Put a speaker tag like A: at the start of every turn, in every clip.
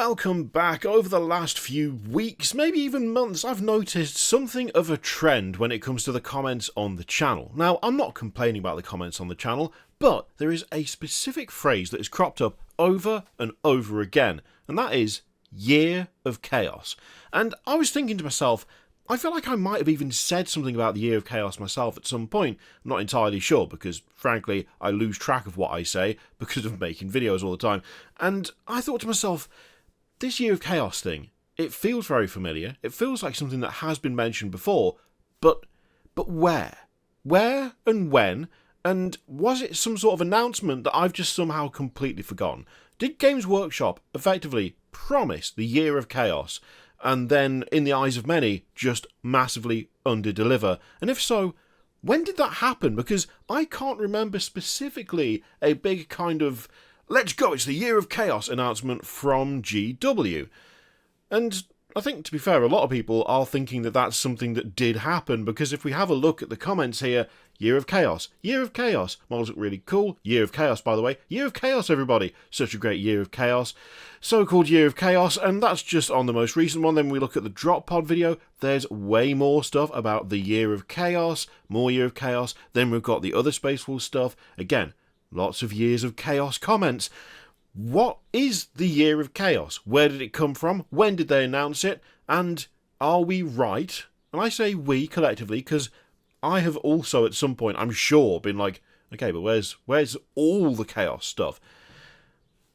A: welcome back. Over the last few weeks, maybe even months, I've noticed something of a trend when it comes to the comments on the channel. Now, I'm not complaining about the comments on the channel, but there is a specific phrase that has cropped up over and over again, and that is Year of Chaos. And I was thinking to myself, I feel like I might have even said something about the Year of Chaos myself at some point. I'm not entirely sure because, frankly, I lose track of what I say because of making videos all the time. And I thought to myself, this Year of Chaos thing, it feels very familiar. It feels like something that has been mentioned before, but where? Where and when? And was it some sort of announcement that I've just somehow completely forgotten? Did Games Workshop effectively promise the Year of Chaos and then, in the eyes of many, just massively underdeliver? And if so, when did that happen? Because I can't remember specifically a big kind of, let's go, it's the Year of Chaos announcement from GW. And I think, to be fair, a lot of people are thinking that that's something that did happen, because if we have a look at the comments here, Year of Chaos, models look really cool, Year of Chaos, by the way, Year of Chaos, everybody, such a great Year of Chaos, so-called Year of Chaos, and that's just on the most recent one. Then we look at the drop pod video, there's way more stuff about the Year of Chaos, more Year of Chaos, then we've got the other Spaceful stuff, again, lots of Years of Chaos comments. What is the Year of Chaos? Where did it come from? When did they announce it? And are we right? And I say we collectively because I have also at some point, I'm sure, been like, okay, but where's all the Chaos stuff?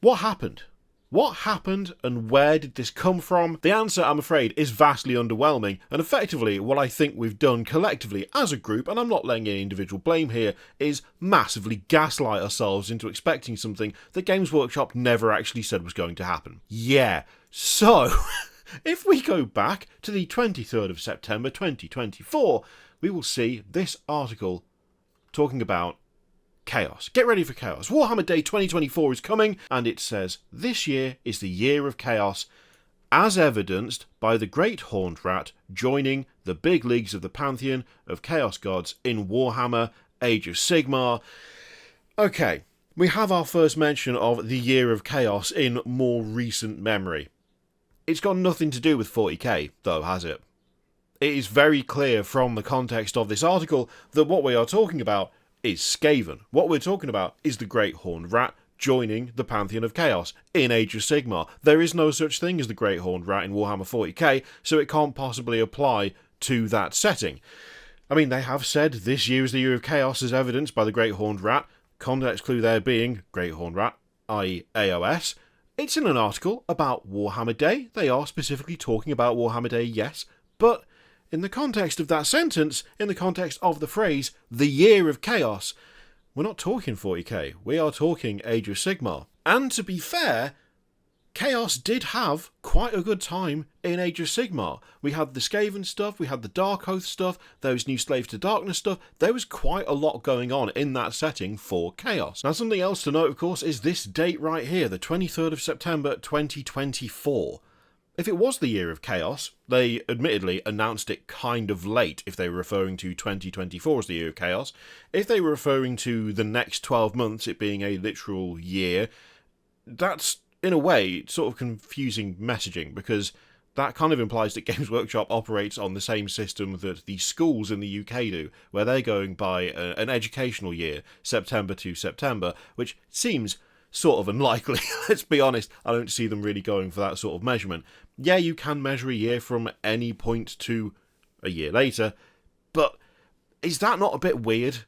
A: What happened? What happened and where did this come from? The answer, I'm afraid, is vastly underwhelming, and effectively what I think we've done collectively as a group, and I'm not laying any individual blame here, is massively gaslight ourselves into expecting something that Games Workshop never actually said was going to happen. Yeah, so if we go back to the 23rd of September 2024, we will see this article talking about Chaos. Get ready for Chaos. Warhammer Day 2024 is coming, and it says, this year is the Year of Chaos, as evidenced by the Great Horned Rat joining the big leagues of the Pantheon of Chaos Gods in Warhammer Age of Sigmar. Okay, we have our first mention of the Year of Chaos in more recent memory. It's got nothing to do with 40k, though, has it? It is very clear from the context of this article that what we are talking about is Skaven. What we're talking about is the Great Horned Rat joining the Pantheon of Chaos in Age of Sigmar. There is no such thing as the Great Horned Rat in Warhammer 40k, so it can't possibly apply to that setting. I mean, they have said this year is the Year of Chaos as evidenced by the Great Horned Rat. Context clue there being Great Horned Rat, i.e. AOS. It's in an article about Warhammer Day. They are specifically talking about Warhammer Day, yes, but in the context of that sentence, in the context of the phrase, the Year of Chaos, we're not talking 40k, we are talking Age of Sigmar. And to be fair, Chaos did have quite a good time in Age of Sigmar. We had the Skaven stuff, we had the Dark Oath stuff, there was new Slave to Darkness stuff, there was quite a lot going on in that setting for Chaos. Now, something else to note, of course, is this date right here, the 23rd of September 2024. If it was the Year of Chaos, they admittedly announced it kind of late if they were referring to 2024 as the Year of Chaos. If they were referring to the next 12 months, it being a literal year, that's, in a way, sort of confusing messaging, because that kind of implies that Games Workshop operates on the same system that the schools in the UK do, where they're going by an educational year, September to September, which seems sort of unlikely. Let's be honest, I don't see them really going for that sort of measurement. Yeah, you can measure a year from any point to a year later, but is that not a bit weird?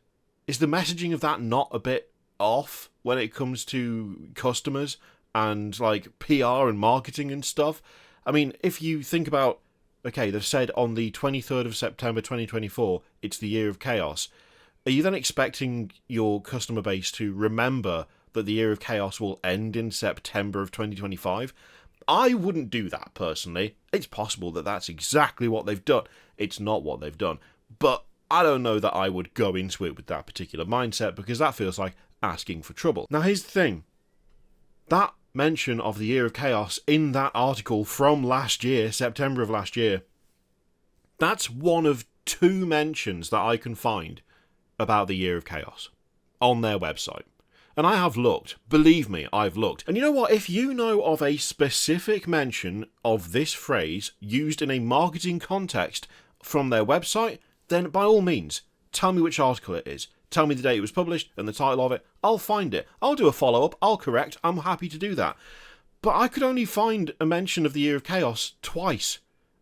A: Is the messaging of that not a bit off when it comes to customers and like PR and marketing and stuff? I mean, if you think about, okay, they've said on the 23rd of September 2024, it's the Year of Chaos. Are you then expecting your customer base to remember that the Year of Chaos will end in September of 2025? I wouldn't do that, personally. It's possible that that's exactly what they've done. It's not what they've done. But I don't know that I would go into it with that particular mindset, because that feels like asking for trouble. Now, here's the thing. That mention of the Year of Chaos in that article from last year, September of last year, that's one of two mentions that I can find about the Year of Chaos on their website. And I have looked. Believe me, I've looked. And you know what? If you know of a specific mention of this phrase used in a marketing context from their website, then by all means, tell me which article it is. Tell me the date it was published and the title of it. I'll find it. I'll do a follow-up. I'll correct. I'm happy to do that. But I could only find a mention of the Year of Chaos twice.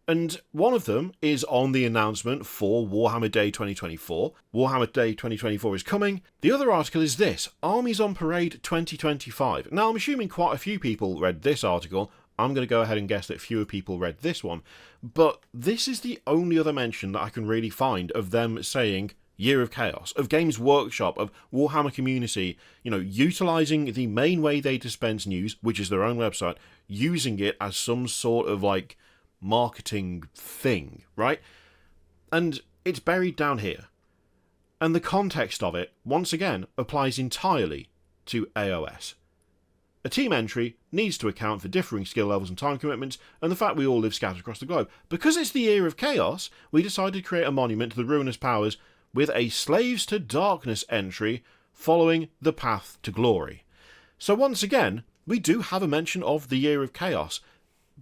A: And one of them is on the announcement for Warhammer Day 2024. Warhammer Day 2024 is coming. The other article is this, Armies on Parade 2025. Now, I'm assuming quite a few people read this article. I'm going to go ahead and guess that fewer people read this one. But this is the only other mention that I can really find of them saying Year of Chaos, of Games Workshop, of Warhammer Community, utilising the main way they dispense news, which is their own website, using it as some sort of, marketing thing, right? And it's buried down here. And the context of it, once again, applies entirely to AOS. A team entry needs to account for differing skill levels and time commitments, and the fact we all live scattered across the globe. Because it's the Year of Chaos, we decided to create a monument to the ruinous powers with a Slaves to Darkness entry following the path to glory. So once again, we do have a mention of the Year of Chaos,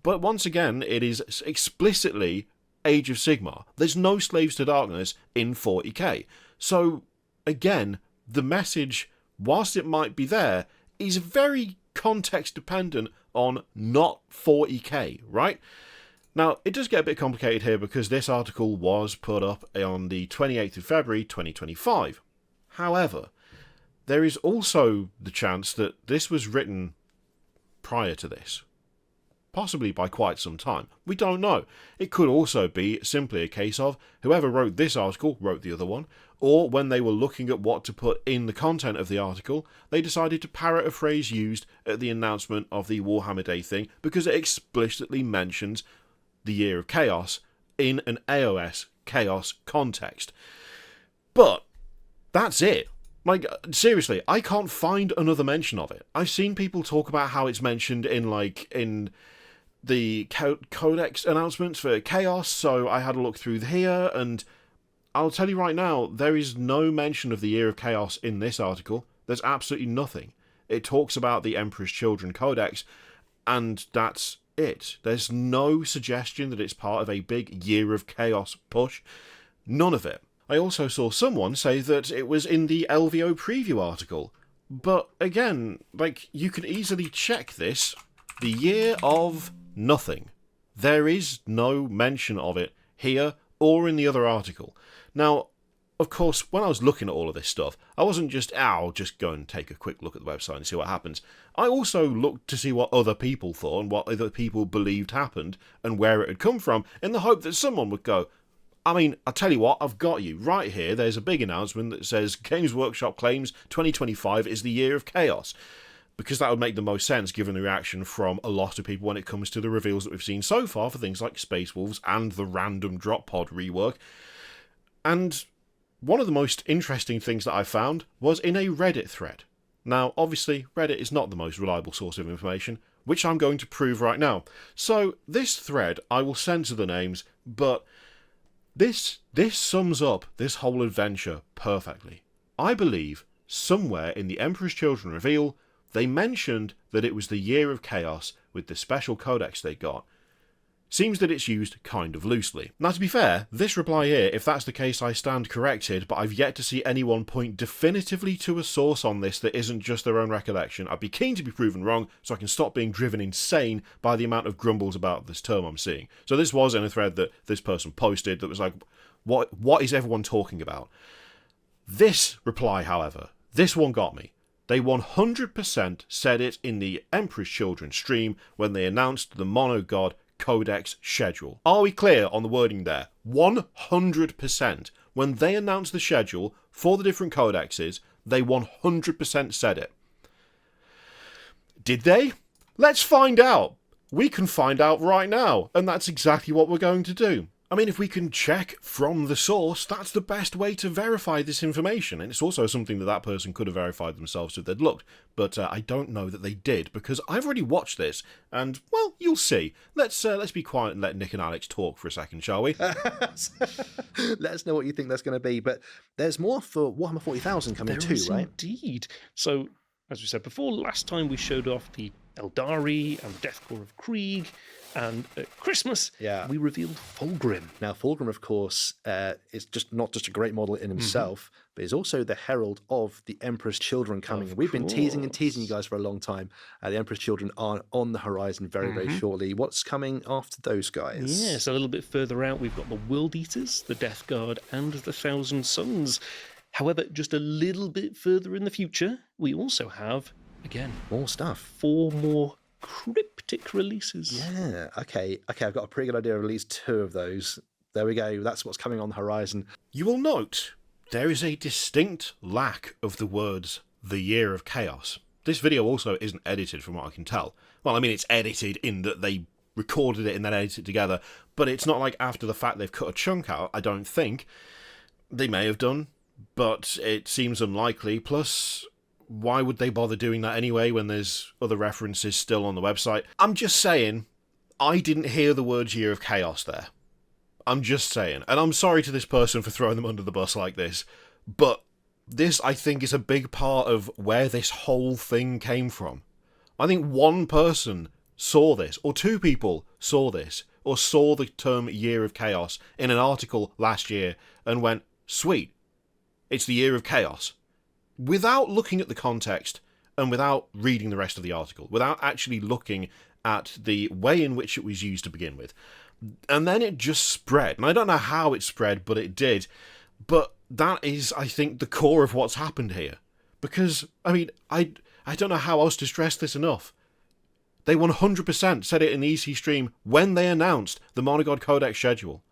A: but once again, it is explicitly Age of Sigmar. There's no Slaves to Darkness in 40k. So, again, the message, whilst it might be there, is very context dependent on not 40k, right? Now, it does get a bit complicated here because this article was put up on the 28th of February 2025. However, there is also the chance that this was written prior to this. Possibly by quite some time. We don't know. It could also be simply a case of whoever wrote this article wrote the other one, or when they were looking at what to put in the content of the article, they decided to parrot a phrase used at the announcement of the Warhammer Day thing because it explicitly mentions the Year of Chaos in an AOS Chaos context. But that's it. Seriously, I can't find another mention of it. I've seen people talk about how it's mentioned in the codex announcements for Chaos, so I had a look through here, and I'll tell you right now, there is no mention of the Year of Chaos in this article. There's absolutely nothing. It talks about the Emperor's Children Codex, and that's it. There's no suggestion that it's part of a big Year of Chaos push. None of it. I also saw someone say that it was in the LVO preview article. But again, you could easily check this. The Year of Nothing. There is no mention of it here or in the other article. Now, of course, when I was looking at all of this stuff, I wasn't just, I'll just go and take a quick look at the website and see what happens. I also looked to see what other people thought and what other people believed happened and where it had come from in the hope that someone would go, I'll tell you what, I've got you. Right here, there's a big announcement that says Games Workshop claims 2025 is the Year of Chaos. Because that would make the most sense given the reaction from a lot of people when it comes to the reveals that we've seen so far for things like Space Wolves and the random drop pod rework. And one of the most interesting things that I found was in a Reddit thread. Now, obviously, Reddit is not the most reliable source of information, which I'm going to prove right now. So, this thread, I will censor the names, but this sums up this whole adventure perfectly. I believe, somewhere in the Emperor's Children reveal, they mentioned that it was the Year of Chaos with the special codex they got. Seems that it's used kind of loosely. Now, to be fair, this reply here, if that's the case, I stand corrected, but I've yet to see anyone point definitively to a source on this that isn't just their own recollection. I'd be keen to be proven wrong, so I can stop being driven insane by the amount of grumbles about this term I'm seeing. So this was in a thread that this person posted that was like, what is everyone talking about? This reply, however, this one got me. They 100% said it in the Emperor's Children stream when they announced the Mono God Codex schedule. Are we clear on the wording there? 100%. When they announced the schedule for the different codexes, they 100% said it. Did they? Let's find out. We can find out right now, and that's exactly what we're going to do. If we can check from the source, that's the best way to verify this information. And it's also something that person could have verified themselves if they'd looked. But I don't know that they did, because I've already watched this, and, well, you'll see. Let's be quiet and let Nick and Alex talk for a second, shall we?
B: Let us know what you think that's going to be. But there's more for Warhammer 40,000 coming too, right?
C: Indeed. So, as we said before, last time we showed off the Eldari and the Deathcore of Krieg, and at Christmas, we revealed Fulgrim.
B: Now, Fulgrim, of course, is not just a great model in himself, but is also the herald of the Emperor's Children coming. We've been teasing you guys for a long time. The Emperor's Children are on the horizon very, very shortly. What's coming after those guys?
C: Yes, a little bit further out, we've got the World Eaters, the Death Guard, and the Thousand Sons. However, just a little bit further in the future, we also have, again,
B: more stuff.
C: 4 more cryptic releases.
B: Yeah, okay, I've got a pretty good idea of at least 2 of those. There we go, that's what's coming on the horizon.
A: You will note there is a distinct lack of the words "the Year of Chaos." This video also isn't edited from what I can tell. Well, I mean, it's edited in that they recorded it and then edited it together, but it's not like after the fact they've cut a chunk out, I don't think. They may have done, but it seems unlikely. Plus, why would they bother doing that anyway when there's other references still on the website? I'm just saying, I didn't hear the words Year of Chaos there. I'm just saying. And I'm sorry to this person for throwing them under the bus like this, but this, I think, is a big part of where this whole thing came from. I think one person saw this, or 2 people saw this, or saw the term Year of Chaos in an article last year and went, sweet, it's the Year of Chaos. Without looking at the context and without reading the rest of the article, without actually looking at the way in which it was used to begin with. And then it just spread. And I don't know how it spread, but it did. But that is, I think, the core of what's happened here. Because, I mean, I don't know how else to stress this enough. They 100% said it in the EC stream when they announced the Monogod Codex schedule.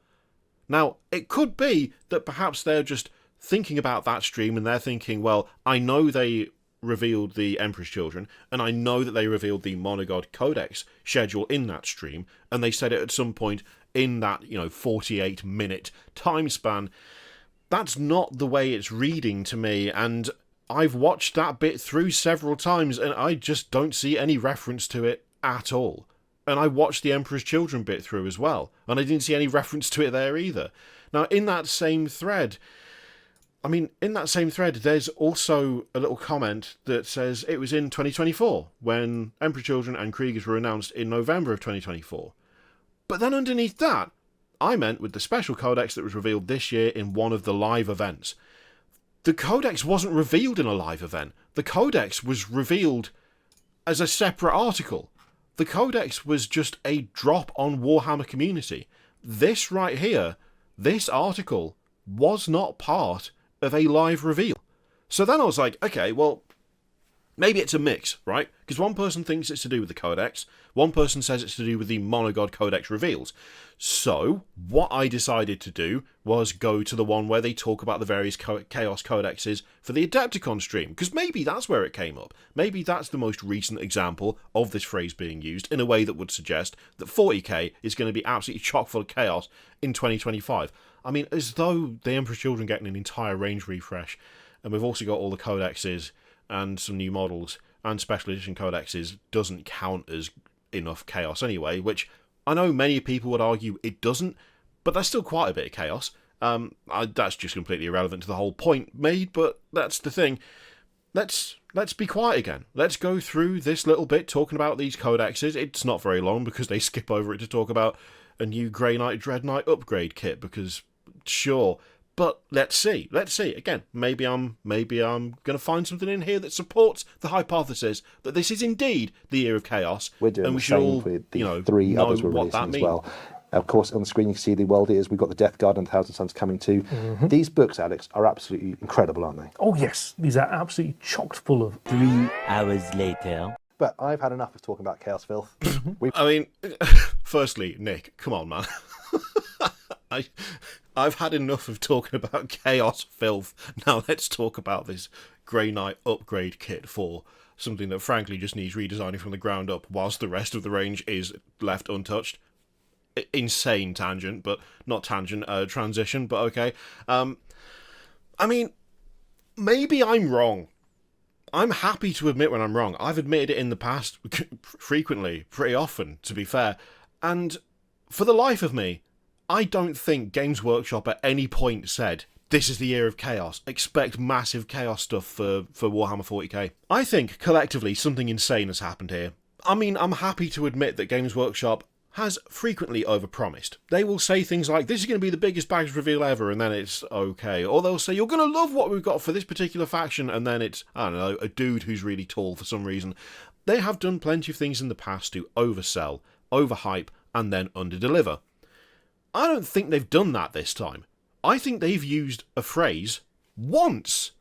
A: Now, it could be that perhaps they're just thinking about that stream and they're thinking, well, I know they revealed the Emperor's Children, and I know that they revealed the Monogod Codex schedule in that stream, and they said it at some point in that, 48-minute time span. That's not the way it's reading to me, and I've watched that bit through several times, and I just don't see any reference to it at all. And I watched the Emperor's Children bit through as well, and I didn't see any reference to it there either. Now, in that same thread, there's also a little comment that says it was in 2024, when Emperor's Children and Kriegers were announced in November of 2024. But then underneath that, I meant with the special codex that was revealed this year in one of the live events. The codex wasn't revealed in a live event. The codex was revealed as a separate article. The codex was just a drop on Warhammer Community. This right here, this article, was not part of a live reveal. So then I was like, okay, well, maybe it's a mix, right? Because one person thinks it's to do with the codex, one person says it's to do with the Monogod Codex reveals. So what I decided to do was go to the one where they talk about the various Chaos Codexes for the Adepticon stream, because maybe that's where it came up. Maybe that's the most recent example of this phrase being used in a way that would suggest that 40k is going to be absolutely chock full of chaos in 2025. I mean, as though the Emperor's Children getting an entire range refresh, and we've also got all the codexes and some new models and special edition codexes doesn't count as enough chaos anyway, which I know many people would argue it doesn't, but there's still quite a bit of chaos. That's just completely irrelevant to the whole point made, but that's the thing. Let's be quiet again. Let's go through this little bit talking about these codexes. It's not very long because they skip over it to talk about a new Grey Knight Dread Knight upgrade kit, because sure, but let's see. Again, maybe I'm going to find something in here that supports the hypothesis that this is indeed the Year of Chaos.
B: We're doing
A: and we
B: the
A: should
B: same
A: all,
B: with the 3
A: know
B: others we're
A: what
B: releasing
A: that
B: as
A: means.
B: well. Of course, on the screen you can see the World Eaters. We've got the Death Guard and the Thousand Sons coming too. These books, Alex, are absolutely incredible, aren't they?
D: Oh yes, these are absolutely chocked full of...
E: 3 hours later.
B: But I've had enough of talking about Chaos Filth.
A: I mean, firstly, Nick, come on, man. I've had enough of talking about Chaos Filth. Now let's talk about this Grey Knight upgrade kit for something that frankly just needs redesigning from the ground up whilst the rest of the range is left untouched. Insane tangent, but not tangent, transition, but okay. I mean, maybe I'm wrong. I'm happy to admit when I'm wrong. I've admitted it in the past frequently, pretty often, to be fair. And for the life of me, I don't think Games Workshop at any point said this is the year of chaos. Expect massive chaos stuff for Warhammer 40k. I think, collectively, something insane has happened here. I mean, I'm happy to admit that Games Workshop has frequently overpromised. They will say things like, this is going to be the biggest bags reveal ever, and then it's okay. Or they'll say, you're going to love what we've got for this particular faction, and then it's, I don't know, a dude who's really tall for some reason. They have done plenty of things in the past to oversell, overhype, and then underdeliver. I don't think they've done that this time. I think they've used a phrase once.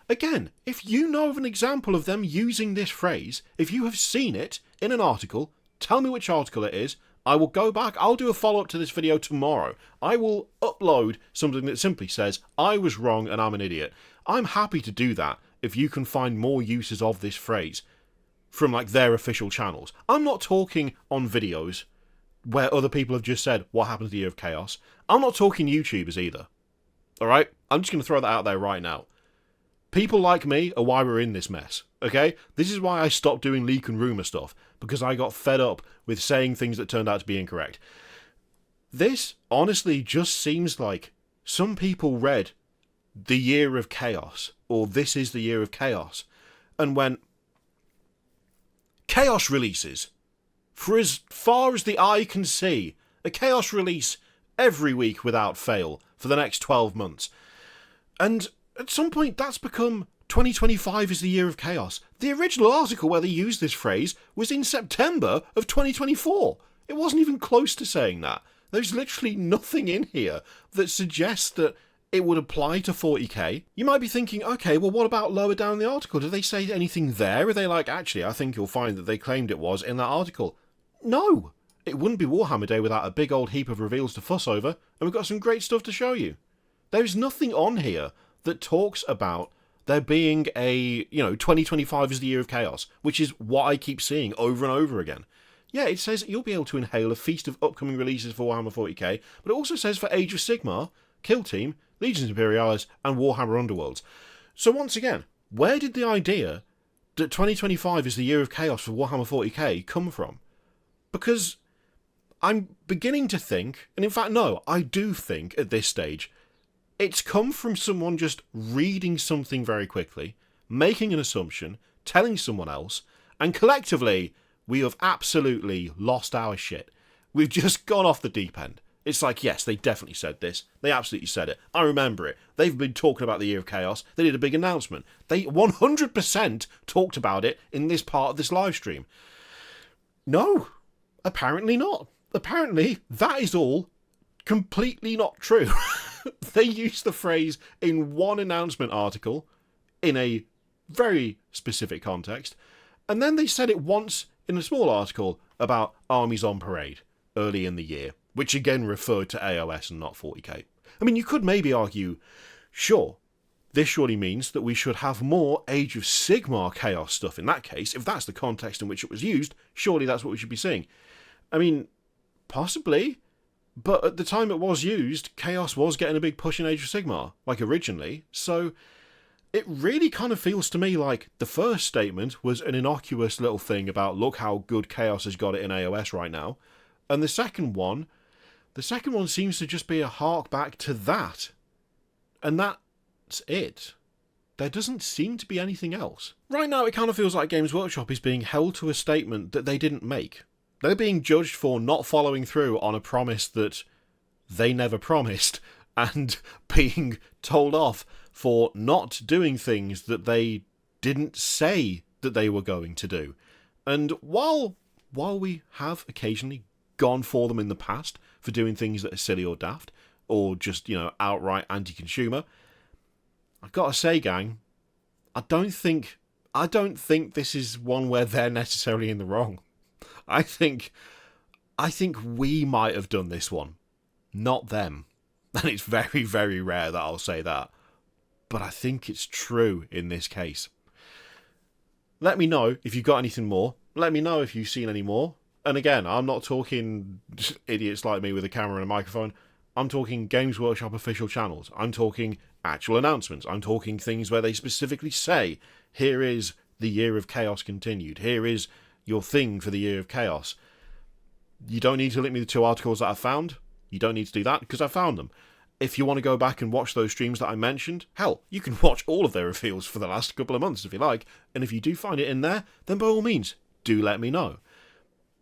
A: Again, if you know of an example of them using this phrase, if you have seen it in an article, tell me which article it is. I will go back. I'll do a follow-up to this video tomorrow. I will upload something that simply says, I was wrong and I'm an idiot. I'm happy to do that if you can find more uses of this phrase from like their official channels. I'm not talking on videos where other people have just said, what happened to the Year of Chaos? I'm not talking YouTubers either. Alright? I'm just going to throw that out there right now. People like me are why we're in this mess. Okay? This is why I stopped doing leak and rumour stuff. Because I got fed up with saying things that turned out to be incorrect. This, honestly, just seems like some people read The Year of Chaos, or This is the Year of Chaos, and went, Chaos releases. For as far as the eye can see, a Chaos release every week without fail for the next 12 months. And at some point that's become 2025 is the Year of Chaos. The original article where they used this phrase was in September of 2024. It wasn't even close to saying that. There's literally nothing in here that suggests that it would apply to 40k. You might be thinking, okay, well what about lower down in the article? Did they say anything there? Are they like, actually, I think you'll find that they claimed it was in that article? No! It wouldn't be Warhammer Day without a big old heap of reveals to fuss over, and we've got some great stuff to show you. There's nothing on here that talks about there being a, 2025 is the Year of Chaos, which is what I keep seeing over and over again. Yeah, it says you'll be able to inhale a feast of upcoming releases for Warhammer 40k, but it also says for Age of Sigmar, Kill Team, Legions Imperialis, and Warhammer Underworlds. So once again, where did the idea that 2025 is the Year of Chaos for Warhammer 40k come from? Because I'm beginning to think, and in fact no, I do think at this stage, it's come from someone just reading something very quickly, making an assumption, telling someone else, and collectively, we have absolutely lost our shit. We've just gone off the deep end. It's like, yes, they definitely said this. They absolutely said it. I remember it. They've been talking about the Year of Chaos. They did a big announcement. They 100% talked about it in this part of this live stream. No, apparently not. Apparently, that is all completely not true. They used the phrase in one announcement article in a very specific context, and then they said it once in a small article about armies on parade early in the year, which again referred to AOS and not 40k. I mean, you could maybe argue, sure, this surely means that we should have more Age of Sigmar chaos stuff in that case. If that's the context in which it was used, surely that's what we should be seeing. I mean, possibly, but at the time it was used, chaos was getting a big push in Age of Sigmar, like originally, so it really kind of feels to me like the first statement was an innocuous little thing about look how good chaos has got it in AOS right now, and the second one seems to just be a hark back to that, and that's it. There doesn't seem to be anything else. Right now it kind of feels like Games Workshop is being held to a statement that they didn't make. They're being judged for not following through on a promise that they never promised, and being told off for not doing things that they didn't say that they were going to do. And while we have occasionally gone for them in the past for doing things that are silly or daft, or just, outright anti-consumer, I've got to say, gang, I don't think this is one where they're necessarily in the wrong. I think we might have done this one, not them. And it's very, very rare that I'll say that. But I think it's true in this case. Let me know if you've got anything more. Let me know if you've seen any more. And again, I'm not talking idiots like me with a camera and a microphone. I'm talking Games Workshop official channels. I'm talking actual announcements. I'm talking things where they specifically say, here is the Year of Chaos continued. Here is your thing for the Year of Chaos. You don't need to link me the two articles that I found. You don't need to do that because I found them. if you want to go back and watch those streams that I mentioned, hell, you can watch all of their reveals for the last couple of months if you like, and if you do find it in there, then by all means, do let me know.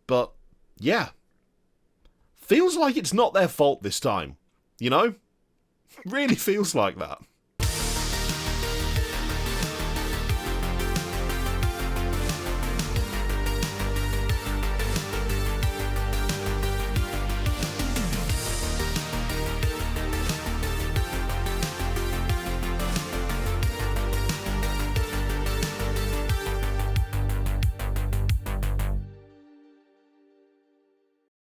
A: But, yeah. Feels like it's not their fault this time, you know? Really feels like that.